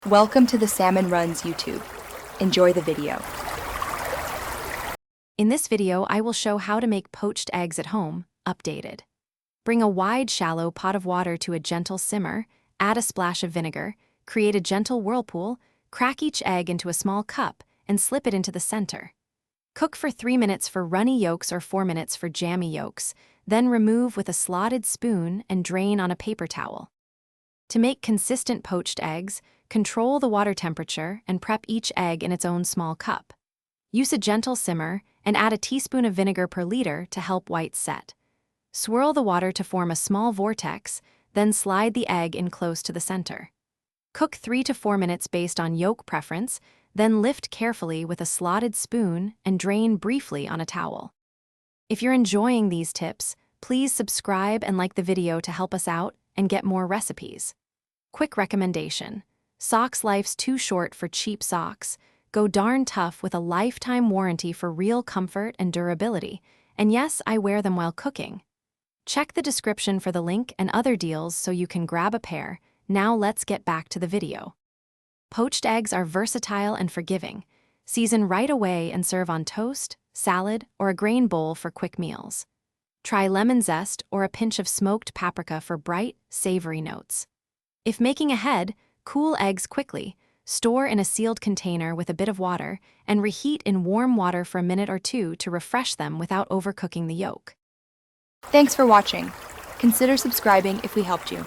Welcome to the Salmon Runs YouTube. Enjoy the video. In this video, I will show how to make poached eggs at home, updated. Bring a wide, shallow pot of water to a gentle simmer, add a splash of vinegar, create a gentle whirlpool, crack each egg into a small cup, and slip it into the center. Cook for 3 minutes for runny yolks or 4 minutes for jammy yolks, then remove with a slotted spoon and drain on a paper towel. To make consistent poached eggs, control the water temperature and prep each egg in its own small cup. Use a gentle simmer and add a teaspoon of vinegar per liter to help whites set. Swirl the water to form a small vortex, then slide the egg in close to the center. Cook 3 to 4 minutes based on yolk preference, then lift carefully with a slotted spoon and drain briefly on a towel. If you're enjoying these tips, please subscribe and like the video to help us out and get more recipes. Quick recommendation: socks life's too short for cheap socks. Go darn tough with a lifetime warranty for real comfort and durability. And yes, I wear them while cooking. Check the description for the link and other deals so you can grab a pair. Now let's get back to the video. Poached eggs are versatile and forgiving. Season right away and serve on toast, salad, or a grain bowl for quick meals. Try lemon zest or a pinch of smoked paprika for bright, savory notes. If making ahead, cool eggs quickly, store in a sealed container with a bit of water, and reheat in warm water for a minute or two to refresh them without overcooking the yolk. Thanks for watching. Consider subscribing if we helped you.